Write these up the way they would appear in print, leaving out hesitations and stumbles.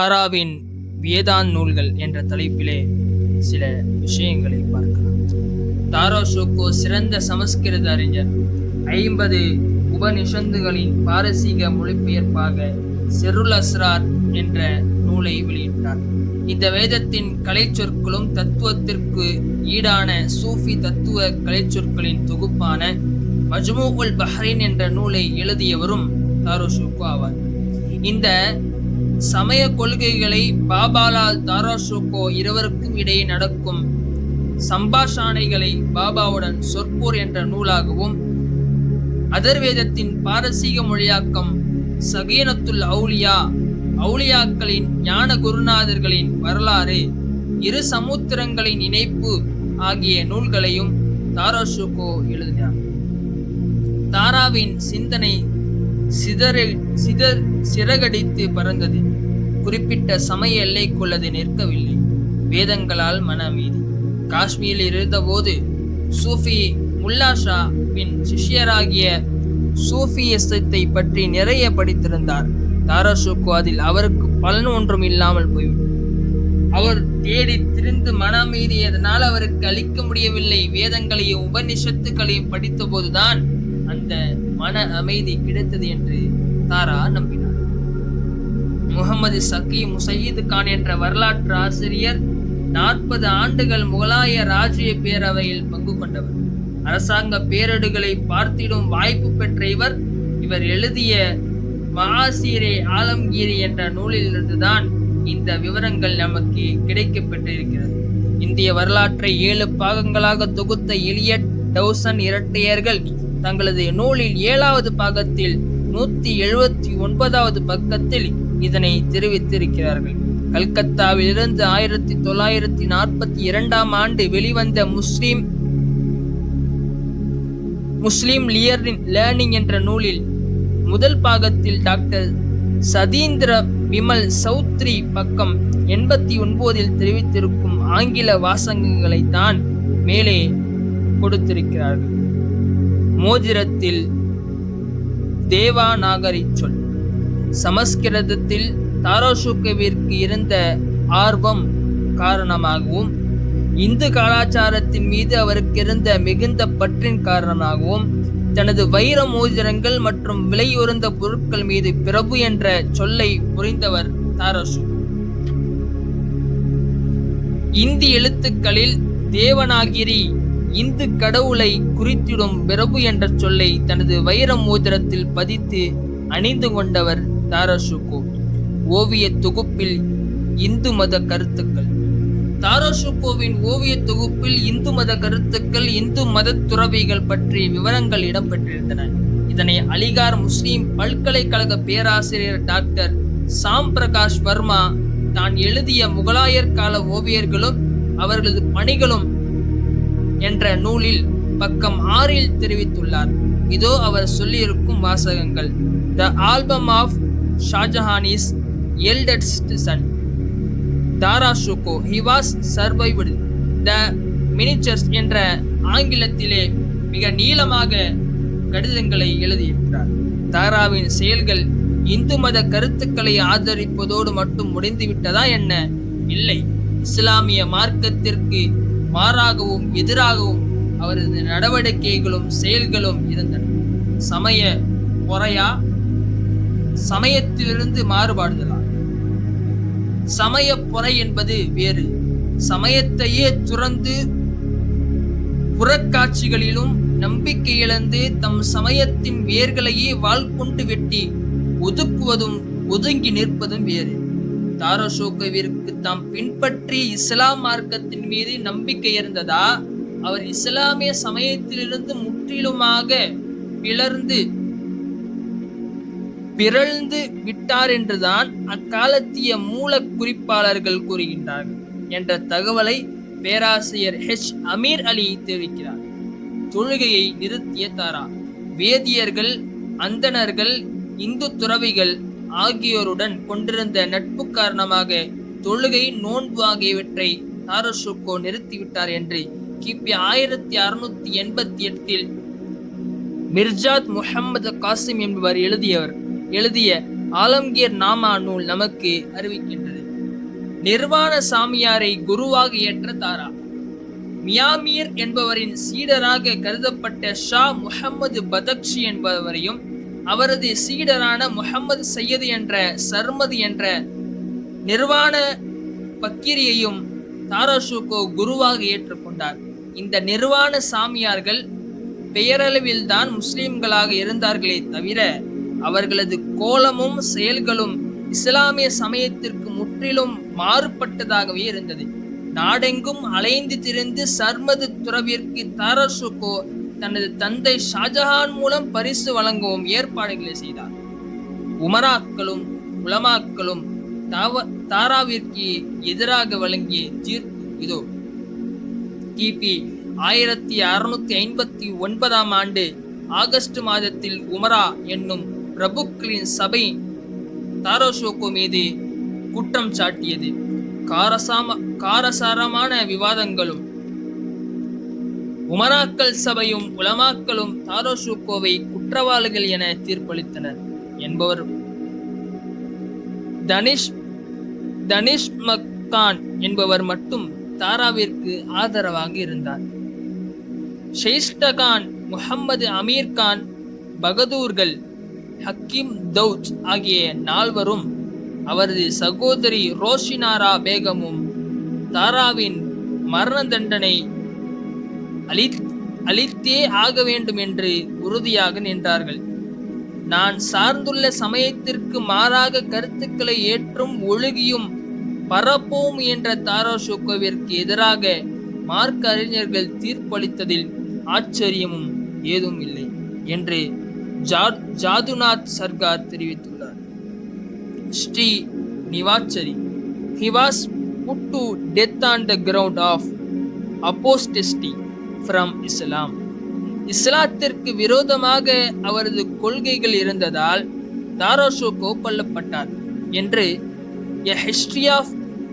தாராவின் வேதான் நூல்கள் என்ற தலைப்பிலே சில விஷயங்களை பார்க்கலாம். தாரா ஷோகோ சிறந்த சமஸ்கிருத அறிஞர். 50 உபநிஷந்துகளின் பாரசீக மொழிபெயர்ப்பாக செருல் அஸ்ரார் என்ற நூலை வெளியிட்டார். இந்த வேதத்தின் கலைச்சொற்களும் தத்துவத்திற்கு ஈடான சூஃபி தத்துவ கலைச்சொற்களின் தொகுப்பான மஜ்மூஉல் பஹ்ரைன் என்ற நூலை எழுதியவரும் தாரா ஷோகோ ஆவார். இந்த சமய கொள்கைகளை பாபாலால் தாரா ஷோகோ இருவருக்கும் இடையே நடக்கும் சம்பாஷணைகளை பாபாவுடன் சொற்போர் என்ற நூலாகவும், அதர்வேதத்தின் பாரசீக மொழியாக்கம் சகீனத்துல் அவுலியா, அவுலியாக்களின் ஞான குருநாதர்களின் வரலாறு, இரு சமுத்திரங்களின் இணைப்பு ஆகிய நூல்களையும் தாரா ஷோகோ எழுதினார். தாராவின் சிந்தனை சிறகடித்து பறந்தது. குறிப்பிட்ட சமய எல்லைக்குள்ளது நிற்கவில்லை. வேதங்களால் மன அமைதி. காஷ்மீரில் இருந்தபோது சூஃபி முல்லா ஷா பின் சிஷ்யராகிய சூஃபியத்தை பற்றி நிறைய படித்திருந்தார். தாரா ஷோகோ அதில் அவருக்கு பலன் ஒன்றும் இல்லாமல் போய்விட்டது. அவர் தேடி திரிந்து மன அமைதி அதனால் அவருக்கு அளிக்க முடியவில்லை. வேதங்களையும் உபநிஷத்துக்களையும் படித்த போதுதான் அந்த மன அமைதி கிடைத்தது என்று தாரா நம்பினார். முகமது சகி முசையீது கான் என்ற வரலாற்று ஆசிரியர் 40 ஆண்டுகள் முகலாய ராஜ்ய பேரவையில் பங்கு கொண்டவர். அரசாங்க பேரேடுகளை பார்த்திடும் வாய்ப்பு பெற்ற இவர் எழுதிய மஆசீரே ஆலம்கீரி என்ற நூலிலிருந்துதான் இந்த விவரங்கள் நமக்கு கிடைக்கப்பெற்றிருக்கிறது. இந்திய வரலாற்றை 7 பாகங்களாக தொகுத்த எலியட் டவுசன் இரட்டையர்கள் தங்களது நூலில் 7வது பாகத்தில் 179வது பக்கத்தில் இதனை தெரிவித்திருக்கிறார்கள். கல்கத்தாவில் இருந்து 1942 ஆண்டு வெளிவந்த முஸ்லிம் லேர்னிங் என்ற நூலில் முதல் பாகத்தில் டாக்டர் சதீந்திர விமல் சௌத்ரி பக்கம் 89 தெரிவித்திருக்கும் ஆங்கில வாசகங்களை தான் மேலே கொடுத்திருக்கிறார்கள். மோதிரத்தில் தேவாநாகரி சொல். சமஸ்கிருதத்தில் தாரா ஷோகோவிற்கு இருந்த ஆர்வம் காரணமாகவும், இந்து கலாச்சாரத்தின் மீது அவருக்கு இருந்த மிகுந்த பற்றின் காரணமாகவும், தனது வைர மோதிரங்கள் மற்றும் விலையுறந்த பொருட்கள் மீது பிரபு என்ற சொல்லை புரிந்தவர் தாரா ஷோகோ. இந்தி எழுத்துக்களில் தேவநாகிரி இந்து கடவுளை குறித்திடும் பிரபு என்ற சொல்லை தனது வைர மோதிரத்தில் பதித்து அணிந்து கொண்டவர் தாரா ஷோகோ. ஓவிய தொகுப்பில் இந்து மத கருத்துக்கள். தாரா ஷோகோவின் ஓவிய தொகுப்பில் இந்து மத கருத்துக்கள், இந்து மத துறவிகள் பற்றிய விவரங்கள் இடம்பெற்றிருந்தன. இதனை அலிகார் முஸ்லிம் பல்கலைக்கழக பேராசிரியர் டாக்டர் சாம் பிரகாஷ் வர்மா தான் எழுதிய முகலாயர் கால ஓவியர்களும் அவர்களது பணிகளும் என்ற நூலில் பக்கம் 6 தெரிவித்துள்ளார். இதோ அவர் சொல்லியிருக்கும் வாசகங்கள். The album of Shahjahan's eldest son, Dara Shoko, he was survived. The miniatures என்ற ஆங்கிலத்திலே மிக நீளமாக கடிதங்களை எழுதியிருக்கிறார். தாராவின் செயல்கள் இந்து மத கருத்துக்களை ஆதரிப்பதோடு மட்டும் முடிந்துவிட்டதா என்ன? இல்லை. இஸ்லாமிய மார்க்கத்திற்கு மாறாகவும் எதிராகவும் அவரது நடவடிக்கைகளும் செயல்களும் இருந்தன. சமய பொறையா, சமயத்திலிருந்து மாறுபாடுதலா? சமய பொறை என்பது வேறு. சமயத்தையே துறந்து புறக்காட்சிகளிலும் நம்பிக்கை இழந்து தம் சமயத்தின் வேர்களையே வாள் கொண்டு வெட்டி ஒதுக்குவதும் ஒதுங்கி நிற்பதும் வேறு. தாரா ஷோகோவிற்கு தாம் பின்பற்றி இஸ்லாம் மார்க்கத்தின் மீது நம்பிக்கை இருந்ததா? அவர் இஸ்லாமிய சமயத்திலிருந்து முற்றிலுமாக பிறழ்ந்து விட்டார் என்றுதான் அக்காலத்திய மூல குறிப்பாளர்கள் கூறுகின்றார்கள் என்ற தகவலை பேராசிரியர் அமீர் அலி தெரிவிக்கிறார். தொழுகையை நிறுத்திய தாரா வேதியர்கள், அந்தணர்கள், இந்து துறவிகள் ஆகியோருடன் கொண்டிருந்த நட்பு காரணமாக தொழுகை, நோன்பு ஆகியவற்றை தாரா ஷோகோ நிறுத்திவிட்டார் என்று கிபி 1688 மிர்ஜாத் முஹம்மது காசிம் என்பவர் எழுதிய ஆலம்கீர் நாமா நூல் நமக்கு அறிவிக்கின்றது. நிர்வாண சாமியாரை குருவாக ஏற்ற தாரா. மியாமீர் என்பவரின் சீடராக கருதப்பட்ட ஷா முஹம்மது பதக்ஷி என்பவரையும் அவரது சீடரான முஹம்மது சையது என்ற சர்மதி என்ற நிர்வாண பக்கிரியையும் தாராஷுகோ குருவாக ஏற்றுக்கொண்டார். இந்த நிர்வாண சாமியார்கள் பெயரளவில் தான் முஸ்லிம்களாக இருந்தார்களே தவிர அவர்களது கோலமும் செயல்களும் இஸ்லாமிய சமயத்திற்கு முற்றிலும் மாறுபட்டதாகவே இருந்தது. நாடெங்கும் அலைந்து திரிந்து சர்மது துறவிற்கு தாராஷுகோ தனது தந்தை ஷாஜஹான் மூலம் பரிசு வழங்கவும் ஏற்பாடுகளை செய்தார். உமராக்களும் உலமாக்களும் தாராவிற்கு எதிராக வழங்கிய தீர்ப்பு இதோ. கிபி 1659 ஆண்டு ஆகஸ்ட் மாதத்தில் உமரா என்னும் பிரபுக்களின் சபை தாராஷுகோ மீது குற்றம் சாட்டியது. காரசாரமான விவாதங்களும் உமராக்கள் சபையும் உலமாக்களும் தாராஷுகோவை குற்றவாளிகள் என தீர்ப்பளித்தனர் என்பவர் தனிஷ்மக்கான் என்பவர் மட்டும் தாராவிற்கு ஆதரவாக இருந்தார். ஷெய்ஸ்டகான், முஹம்மது அமீர் கான், பகதூர்கள், ஹக்கீம் தௌஜ் ஆகிய 4வரும் அவரது சகோதரி ரோஷினாரா பேகமும் தாராவின் மரண தண்டனை அளித்தே ஆக வேண்டும் என்று உறுதியாக நின்றார்கள். நான் சார்ந்துள்ள சமயத்திற்கு மாறாக கருத்துக்களை ஏற்றும் ஒழுகியும் பரப்போம் என்ற தாராஷுகோவிற்கு எதிராக மார்க்க அறிஞர்கள் தீர்ப்பளித்ததில் ஆச்சரியமும் ஏதும் இல்லை என்று ஜாதுநாத் சர்கார் தெரிவித்துள்ளார். Sri நிவாச்சரி, he was put to death on the ground of apostasy from Islam. இஸ்லாத்திற்கு விரோதமாக அவரது கொள்கைகள் இருந்ததால் தாராஷுகோ கொல்லப்பட்டார் என்று A History of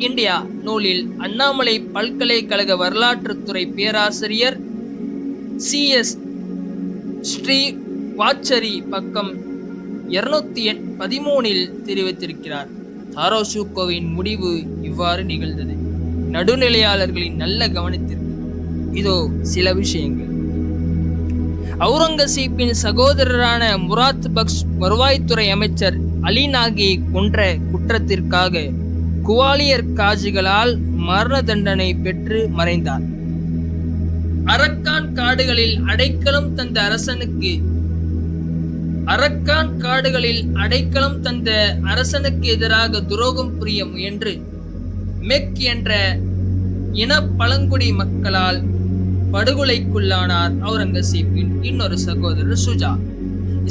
India நூலில் அண்ணாமலை பல்கலைக்கழக வரலாற்றுத்துறை பேராசிரியர் CS ஸ்ரீ வாச்சரி பக்கம் 213 தெரிவித்திருக்கிறார். தாராஷுகோவின் முடிவு இவ்வாறு நிகழ்ந்தது. நடுநிலையாளர்களின் நல்ல கவனத்திற்கு இதோ சில விஷயங்கள். அவுரங்கசீப்பின் சகோதரரான முராத் பக்ஷ் வருவாய்த்துறை அமைச்சர் அலி நாகியை கொன்ற குற்றத்திற்காக குவாலியர் காஜிகளால் மரண தண்டனை பெற்று மறைந்தார். அரக்கான் காடுகளில் அடைக்கலம் தந்த அரசனுக்கு எதிராக துரோகம் புரிய முயன்று மெக் என்ற இன பழங்குடி மக்களால் படுகொலைக்குள்ளானார் அவுரங்கசீப்பின் இன்னொரு சகோதரர் சுஜா.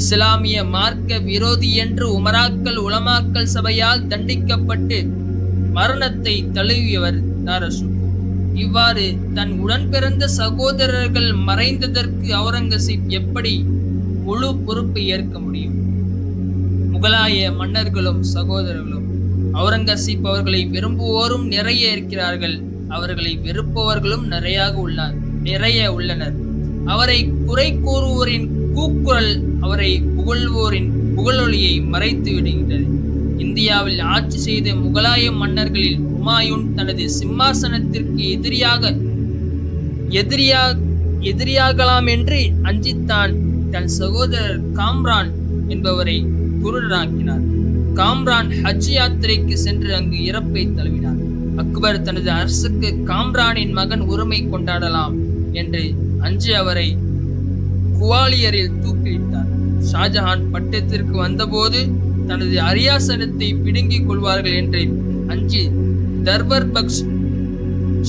இஸ்லாமிய மார்க்க விரோதி என்று உமராக்கள் உலமாக்கள் சபையால் தண்டிக்கப்பட்டு மரணத்தை தழுவியவர் தாராஷுகோ. இவ்வாறு தன் உடன் பிறந்த சகோதரர்கள் மறைந்ததற்கு அவுரங்கசீப் எப்படி முழு பொறுப்பை ஏற்க முடியும்? முகலாய மன்னர்களும் சகோதரர்களும் அவுரங்கசீப் அவர்களை விரும்புவோரும் நிறைய இருக்கிறார்கள், அவர்களை வெறுப்பவர்களும் நிறைய உள்ளனர். அவரை குறை கூறுவோரின் கூக்குரல் அவரை புகழ்வோரின் புகழொலியை மறைத்து விடுகின்றது. இந்தியாவில் ஆட்சி செய்த முகலாய மன்னர்களில் ஹுமாயூன் தனது சிம்மாசனத்திற்கு எதிரியாகலாம் என்று அஞ்சித்தான் தன் சகோதரர் காம்ரான் என்பவரை குருடராக்கினார். காம்ரான் ஹஜ் யாத்திரைக்கு சென்று அங்கு இறப்பை தழுவினார். அக்பர் தனது அரசுக்கு காம்ரானின் மகன் உரிமை கொண்டாடலாம் என்று அஞ்சு அவரை குவாலியரில் தூக்கிலிட்டார். ஷாஜஹான் பட்டத்திற்கு வந்தபோது தனது அரியாசனத்தை பிடுங்கிக் கொள்வார்கள் என்று அஞ்சு தர்வர் பக்ஷ்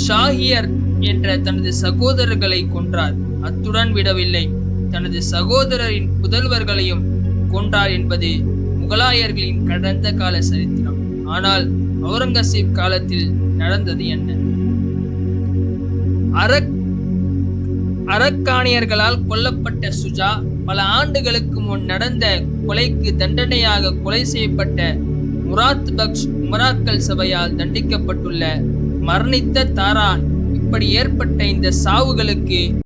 ஷாஹியர் என்ற தனது சகோதரர்களை கொன்றார். அத்துடன் விடவில்லை, தனது சகோதரரின் புதல்வர்களையும் கொன்றார் என்பது முகலாயர்களின் கடந்த கால சரித்திரம். ஆனால் அவுரங்கசீப் காலத்தில் நடந்தது என்ன? அரக்காணியர்களால் கொல்லப்பட்ட சுஜா பல ஆண்டுகளுக்கு முன் நடந்த கொலைக்கு தண்டனையாக கொலை செய்யப்பட்ட முராத் பக்ஷ் உமராக்கள் சபையால் தண்டிக்கப்பட்டுள்ள மரணித்த தாரா. இப்படி ஏற்பட்ட இந்த சாவுகளுக்கு